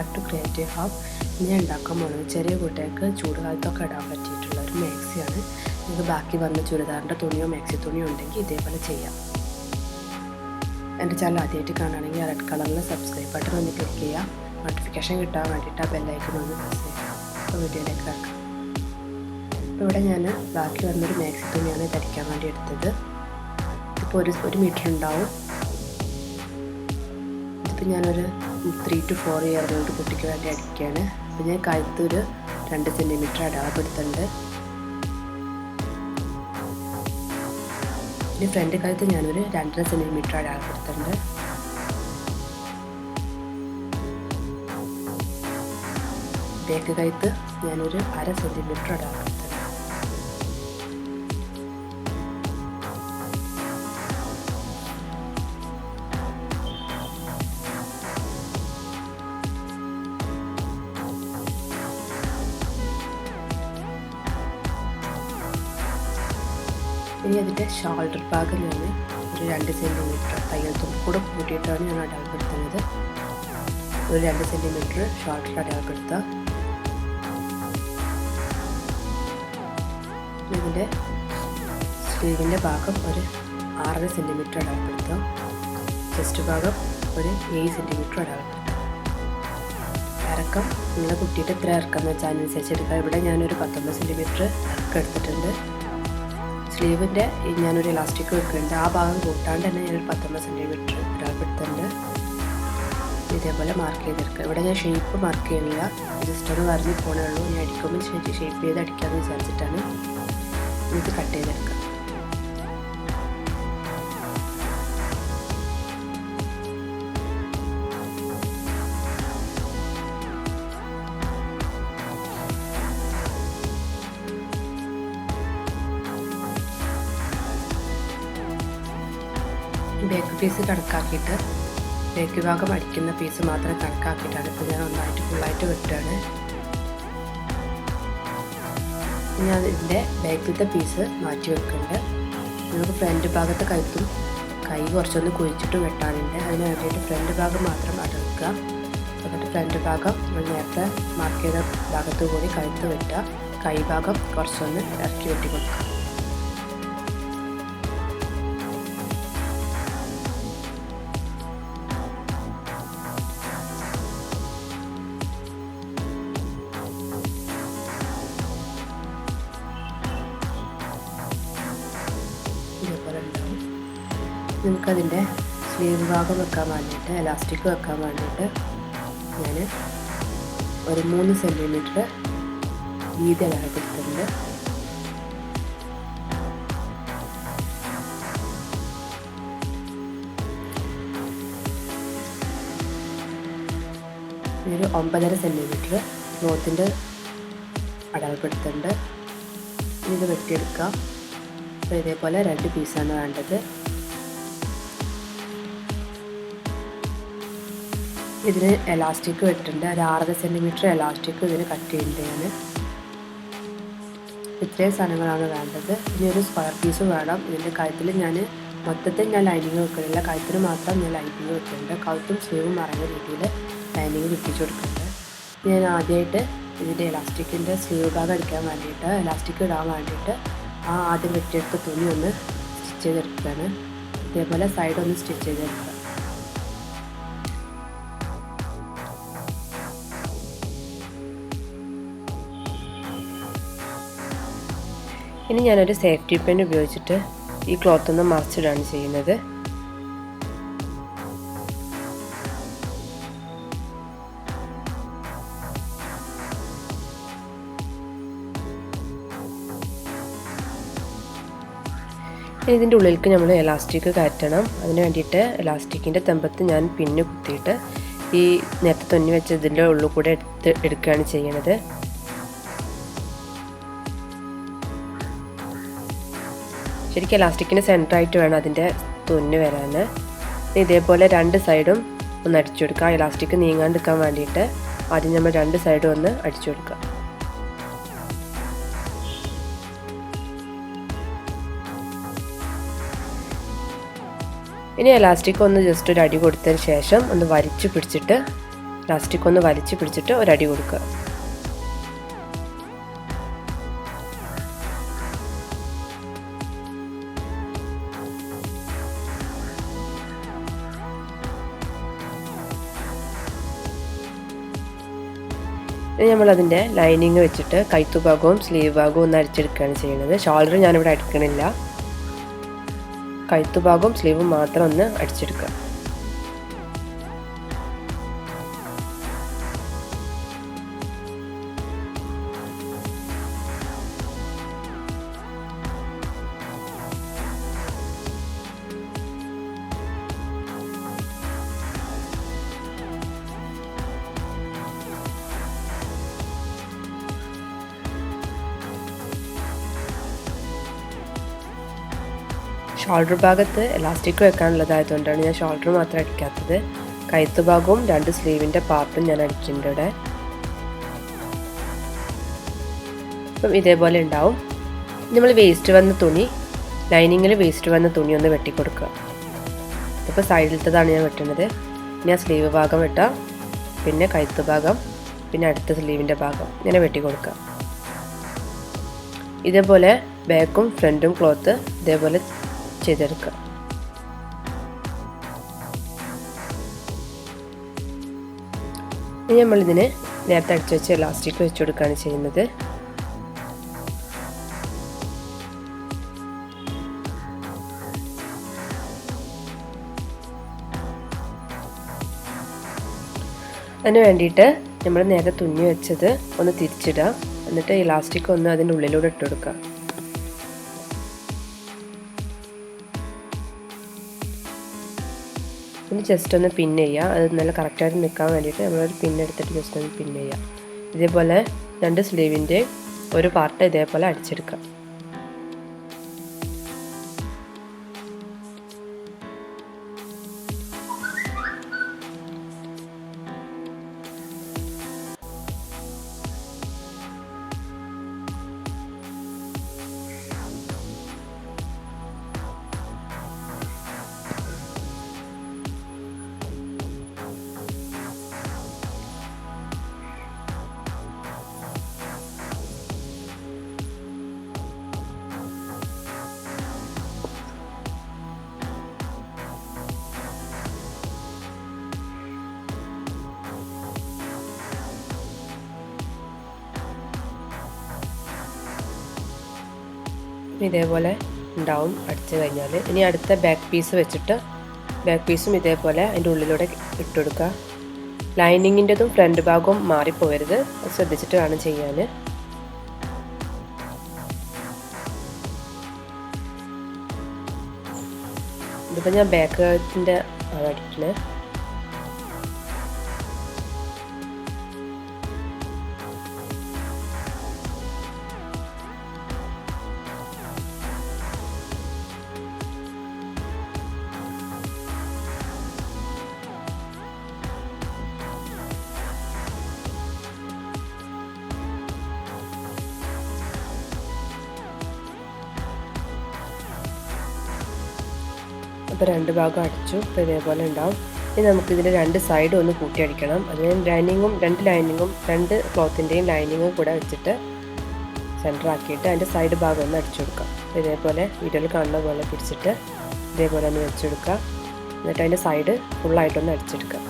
Back to creative hub. ഞാൻ ഉണ്ടാക്കാൻ പോകുന്നത് ചെറിയ കുട്ടികൾക്ക് ചൂടുകാലത്തൊക്കെ ഇടാൻ പറ്റിയിട്ടുള്ള ഒരു മാക്സിയാണ്. നിങ്ങൾക്ക് ബാക്കി വന്ന ചുരിദാറിൻ്റെ തുണിയോ മാക്സി തുണിയോ ഉണ്ടെങ്കിൽ ഇതേപോലെ ചെയ്യാം. എൻ്റെ ചാനൽ ആദ്യമായിട്ട് കാണുകയാണെങ്കിൽ റെഡ് കളറിൽ സബ്സ്ക്രൈബ് ബട്ടൺ ഒന്ന് ക്ലിക്ക് ചെയ്യുക. നോട്ടിഫിക്കേഷൻ കിട്ടാൻ വേണ്ടിയിട്ട് ആ ബെല്ലൈക്കൺ ഒന്ന് പ്രസ് ചെയ്യുക. അപ്പോൾ വീഡിയോയിലേക്ക് ആക്കാം. അപ്പോൾ ഇവിടെ ഞാൻ ബാക്കി വന്നൊരു മാക്സി തുണിയാണ് ധരിക്കാൻ വേണ്ടി എടുത്തത്. ഇപ്പോൾ ഒരു മീറ്റർ ഉണ്ടാവും. ഇതിപ്പോൾ ഞാനൊരു 3 to 4 ഇയർ ഓൾഡ് കുട്ടിക്ക് വേണ്ടി അടിക്കുകയാണ്. അപ്പോൾ ഞാൻ കഴുത്തൊരു 2 സെൻറ്റിമീറ്റർ അടയാളപ്പെടുത്തുന്നുണ്ട്. ഇനി ഫ്രണ്ട് കഴുത്ത് ഞാനൊരു 2.5 സെൻറ്റിമീറ്റർ അടയാളപ്പെടുത്തുന്നുണ്ട്. ബാക്ക് കഴുത്ത് ഞാനൊരു 1/2 സെൻറ്റിമീറ്റർ അടയാളപ്പെടുത്തുന്നുണ്ട്. ഇനി അതിൻ്റെ ഷോൾഡർ ഭാഗം ഞാൻ ഒരു 2 സെൻറ്റിമീറ്റർ തയ്യൽ തുമ്പ് കൂടെ കൂട്ടിയിട്ടാണ് ഞാൻ അടയാളപ്പെടുത്തുന്നത്. ഒരു 2 സെൻറ്റിമീറ്റർ ഷോൾഡർ അടയാളപ്പെടുത്തുക. ഇതിൻ്റെ സ്ലീവിൻ്റെ ഭാഗം ഒരു 6.5 സെൻറ്റിമീറ്റർ അടയാളപ്പെടുത്തുക. ചെസ്റ്റ് ഭാഗം ഒരു 7 സെൻറ്റിമീറ്റർ അടയാളപ്പെടുത്തുക. ഇറക്കം നിങ്ങളുടെ കുട്ടിയുടെ എത്ര ഇറക്കം എന്ന് വെച്ചാൽ അതിനനുസരിച്ച് എടുക്കുക. ഇവിടെ ഞാനൊരു 19 സെൻറ്റിമീറ്റർ ഇറക്കം എടുത്തിട്ടുണ്ട്. സ്ലീവിൻ്റെ ഞാനൊരു ഇലാസ്റ്റിക് വെക്കുന്നുണ്ട്. ആ ഭാഗം കൂട്ടാണ്ട് തന്നെ ഞാനൊരു 19 സെൻറ്റിമീറ്റർ അടയാളപ്പെടുത്തുന്നുണ്ട്. ഇതേപോലെ മാർക്ക് ചെയ്തെടുക്കുക. ഇവിടെ ഞാൻ ഷേപ്പ് മാർക്ക് ചെയ്യുന്നില്ല, ജസ്റ്റ് ഒന്ന് വരഞ്ഞ് പോകണേ ഉള്ളൂ. ഞാൻ അടിക്കുമ്പോൾ ഷേപ്പ് ചെയ്ത് അടിക്കാമെന്ന് വിചാരിച്ചിട്ടാണ്. ഇത് കട്ട് ചെയ്തെടുക്കുക. ബാക്ക് പീസ് കണക്കാക്കിയിട്ട് ബാക്ക് ഭാഗം അടിക്കുന്ന പീസ് മാത്രം കണക്കാക്കിയിട്ടാണ് ഇപ്പോൾ ഞാൻ ഫുള്ളായിട്ട് വെട്ടുകയാണ്. ഞാൻ ഇതിൻ്റെ ബാക്കിലത്തെ പീസ് മാറ്റി വെക്കുന്നുണ്ട്. നമുക്ക് ഫ്രണ്ട് ഭാഗത്തെ കഴുത്തും കൈ കുറച്ചൊന്ന് കുഴിച്ചിട്ട് വെട്ടാനുണ്ട്. അതിന് വേണ്ടിയിട്ട് ഫ്രണ്ട് ഭാഗം മാത്രം അടക്കുക. എന്നിട്ട് ഫ്രണ്ട് ഭാഗം നമ്മൾ നേരത്തെ മാർക്ക് ചെയ്ത ഭാഗത്തു കൂടി കഴുത്ത് വെട്ടുക. കൈ ഭാഗം കുറച്ചൊന്ന് ഇറക്കി വെട്ടി കൊടുക്കുക. ഇതേപോലെ ഉണ്ടാവും. നമുക്കതിൻ്റെ സ്ലീവ് ഭാഗം വെക്കാൻ വേണ്ടിയിട്ട് എലാസ്റ്റിക് വെക്കാൻ വേണ്ടിയിട്ട് ഞാൻ ഒരു 3 സെൻറ്റിമീറ്റർ വീതി അടയാളപ്പെടുത്തുന്നുണ്ട്. ഒരു 9.5 സെൻറ്റിമീറ്റർ ക്ലോത്തിൻ്റെ അടയാളപ്പെടുത്തുന്നുണ്ട്. ഇത് വെട്ടിയെടുക്കാം. അപ്പോൾ ഇതേപോലെ 2 പീസാണ് വേണ്ടത്. ഇതിന് എലാസ്റ്റിക് വെട്ടുണ്ട്. ഒരു 6.5 സെൻറ്റിമീറ്റർ എലാസ്റ്റിക് ഇതിന് കട്ട് ചെയ്യുന്നുണ്ട് ഞാൻ. ഇത്രയും സാധനങ്ങളാണ് വേണ്ടത്. ഇനി ഒരു സ്ക്വയർ പീസ് വേണം. ഇതിൻ്റെ കഴുത്തിൽ ഞാൻ മൊത്തത്തിൽ ഞാൻ ലൈനിങ് വെക്കുന്നില്ല, കഴുത്തിന് മാത്രം ഞാൻ ലൈനിങ് വെക്കുന്നുണ്ട്. കഴുത്തും സ്ലീവും മറഞ്ഞ രീതിയിൽ ലൈനിങ് വെട്ടിച്ച് കൊടുക്കുന്നുണ്ട്. ഞാൻ ആദ്യമായിട്ട് ഇതിൻ്റെ എലാസ്റ്റിക്കിൻ്റെ സ്ലീവ് ഭാഗം അടിക്കാൻ വേണ്ടിയിട്ട് എലാസ്റ്റിക് ഇടാൻ വേണ്ടിയിട്ട് ആദ്യം വെട്ടിയെടുത്ത തുണി ഒന്ന് സ്റ്റിച്ച് ചെയ്തെടുക്കുകയാണ്. ഇതേപോലെ സൈഡ് ഒന്ന് സ്റ്റിച്ച് ചെയ്തെടുക്കുക. ഇനി ഞാനൊരു സേഫ്റ്റി പിൻ ഉപയോഗിച്ചിട്ട് ഈ ക്ലോത്ത് ഒന്ന് മറിച്ചിടാണ് ചെയ്യുന്നത്. ഇതിൻ്റെ ഉള്ളിലേക്ക് നമ്മൾ എലാസ്റ്റിക് കയറ്റണം. അതിന് വേണ്ടിയിട്ട് എലാസ്റ്റിക്കിൻ്റെ തെമ്പത്ത് ഞാൻ പിന്ന് കുത്തിയിട്ട് ഈ നേരത്തെ തുന്നി വെച്ചതിൻ്റെ ഉള്ളിൽ കൂടെ എടുക്കുകയാണ് ചെയ്യുന്നത്. ശരിക്കും എലാസ്റ്റിക്കിന് സെൻറ്ററായിട്ട് വേണം അതിൻ്റെ തുന്നി വരാൻ. ഇതേപോലെ 2 സൈഡും ഒന്ന് അടിച്ചു കൊടുക്കുക. എലാസ്റ്റിക് നീങ്ങാണ്ടിരിക്കാൻ വേണ്ടിയിട്ട് ആദ്യം നമ്മൾ 2 സൈഡും ഒന്ന് അടിച്ചു കൊടുക്കുക. ഇനി എലാസ്റ്റിക് ഒന്ന് ജസ്റ്റ് ഒരു അടി കൊടുത്തതിന് ശേഷം ഒന്ന് വലിച്ചു പിടിച്ചിട്ട് ഇലാസ്റ്റിക് ഒന്ന് വലിച്ചു പിടിച്ചിട്ട് ഒരടി കൊടുക്കുക. ഇനി നമ്മളതിൻ്റെ ലൈനിങ് വെച്ചിട്ട് കൈത്തുഭാഗവും സ്ലീവ് ഭാഗവും ഒന്ന് അടിച്ചെടുക്കുകയാണ് ചെയ്യുന്നത്. ഷോൾഡർ ഞാനിവിടെ അടിക്കണില്ല, കൈത്തുഭാഗവും സ്ലീവും മാത്രം ഒന്ന് അടിച്ചെടുക്കുക. ഷോൾഡർ ഭാഗത്ത് എലാസ്റ്റിക് വെക്കാനുള്ളതായതുകൊണ്ടാണ് ഞാൻ ഷോൾഡർ മാത്രം അടിക്കാത്തത്. കഴുത്ത് ഭാഗവും 2 സ്ലീവിൻ്റെ പാർട്ടും ഞാൻ അടിക്കുന്നുണ്ട് ഇവിടെ. അപ്പം ഇതേപോലെ ഉണ്ടാവും. നമ്മൾ വേസ്റ്റ് വന്ന തുണി, ലൈനിങ്ങിൽ വേസ്റ്റ് വന്ന തുണി ഒന്ന് വെട്ടിക്കൊടുക്കുക. ഇപ്പോൾ സൈഡിലത്തതാണ് ഞാൻ വെട്ടുന്നത്. ഞാൻ സ്ലീവ് ഭാഗം വെട്ടാം, പിന്നെ കഴുത്ത് ഭാഗം, പിന്നെ അടുത്ത സ്ലീവിൻ്റെ ഭാഗം ഇങ്ങനെ വെട്ടിക്കൊടുക്കുക. ഇതേപോലെ ബാക്കും ഫ്രണ്ടും ക്ലോത്ത് ഇതേപോലെ ചെയ്തെടുക്കുക. ഇനി നമ്മളിതിന് നേരത്തെ അടിച്ചു വെച്ച് എലാസ്റ്റിക് വെച്ച് കൊടുക്കുകയാണ് ചെയ്യുന്നത്. അതിന് വേണ്ടിയിട്ട് നമ്മൾ നേരത്തെ തുന്നി വെച്ചത് ഒന്ന് തിരിച്ചിടുക. എന്നിട്ട് ഇലാസ്റ്റിക് ഒന്ന് അതിൻ്റെ ഉള്ളിലൂടെ ഇട്ട് കൊടുക്കുക. ഇനി ജസ്റ്റ് ഒന്ന് പിൻ ചെയ്യുക. അത് നല്ല കറക്റ്റായിട്ട് നിൽക്കാൻ വേണ്ടിയിട്ട് നമ്മളൊരു പിന്നെടുത്തിട്ട് ജസ്റ്റ് ഒന്ന് പിൻ ചെയ്യുക. ഇതേപോലെ 2 സ്ലീവിൻ്റെ ഒരു പാർട്ട് ഇതേപോലെ അടിച്ചെടുക്കുക. ഇതേപോലെ ഉണ്ടാവും അടിച്ചു കഴിഞ്ഞാൽ. ഇനി അടുത്ത ബാക്ക് പീസ് വെച്ചിട്ട് ബാക്ക് പീസും ഇതേപോലെ അതിൻ്റെ ഉള്ളിലൂടെ ഇട്ടുകൊടുക്കുക. ലൈനിങ്ങിൻ്റെതും ഫ്രണ്ട് ഭാഗവും മാറിപ്പോകരുത്, ശ്രദ്ധിച്ചിട്ട് വേണം ചെയ്യാൻ. ഇതിപ്പോൾ ഞാൻ ബാക്കിൻ്റെ ആണ് അടിക്കുന്നത്. അപ്പോൾ 2 ഭാഗം അടിച്ചു. അപ്പോൾ ഇതേപോലെ ഉണ്ടാവും. ഇനി നമുക്കിതിൻ്റെ 2 സൈഡും ഒന്ന് കൂട്ടി അടിക്കണം. അതിന് ലൈനിങ്ങും 2 ക്ലോത്തിൻ്റെയും ലൈനിങ്ങും കൂടെ വെച്ചിട്ട് സെൻറ്റർ ആക്കിയിട്ട് അതിൻ്റെ സൈഡ് ഭാഗം ഒന്ന് അടിച്ചു കൊടുക്കാം. ഇതേപോലെ വീഡിയോയിൽ കാണുന്ന പോലെ പിടിച്ചിട്ട് ഇതേപോലെ ഒന്ന് വെച്ചെടുക്കുക. എന്നിട്ട് അതിൻ്റെ സൈഡ് ഫുള്ളായിട്ടൊന്ന് അടിച്ചെടുക്കുക.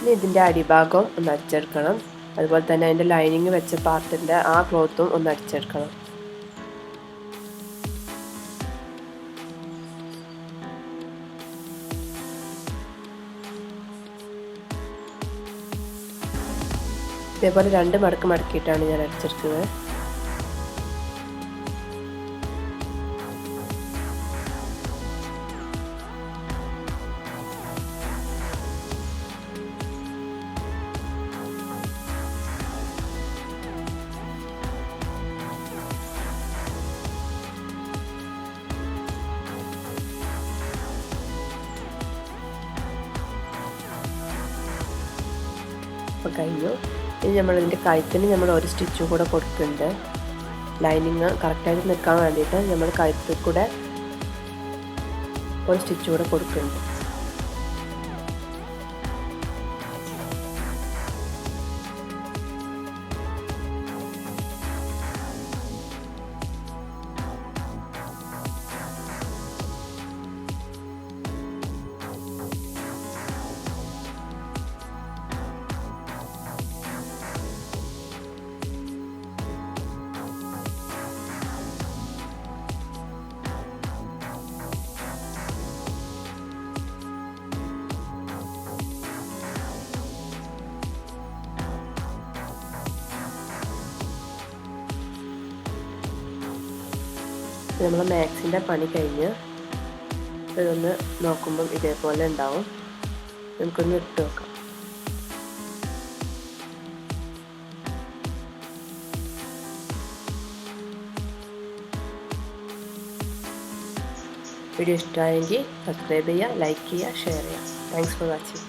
ഇനി ഇതിൻ്റെ അടിഭാഗം ഒന്ന് അടിച്ചെടുക്കണം. അതുപോലെ തന്നെ അതിൻ്റെ ലൈനിങ് വെച്ച പാർട്ടിൻ്റെ ആ ക്ലോത്തും ഒന്ന് അടിച്ചെടുക്കണം. ഇതേപോലെ 2 മടക്ക് മടക്കിയിട്ടാണ് ഞാൻ അടിച്ചെടുക്കുന്നത്. അപ്പോൾ കഴിഞ്ഞു. ഇനി നമ്മളിതിൻ്റെ കഴുത്തിന് നമ്മൾ ഒരു സ്റ്റിച്ചും കൂടെ കൊടുക്കുന്നുണ്ട്. ലൈനിങ് കറക്റ്റായിട്ട് നിൽക്കാൻ വേണ്ടിയിട്ട് നമ്മൾ കഴുത്തിൽ കൂടെ ഒരു സ്റ്റിച്ച് കൂടെ കൊടുക്കുന്നുണ്ട്. നമ്മൾ മാക്സിൻ്റെ പണി കഴിഞ്ഞ് ഇതൊന്ന് നോക്കുമ്പം ഇതേപോലെ ഉണ്ടാവും. നമുക്കൊന്ന് ഇട്ട് നോക്കാം. വീഡിയോ ഇഷ്ടമായെങ്കിൽ സബ്സ്ക്രൈബ് ചെയ്യുക, ലൈക്ക് ചെയ്യുക, ഷെയർ ചെയ്യുക. Thanks for watching.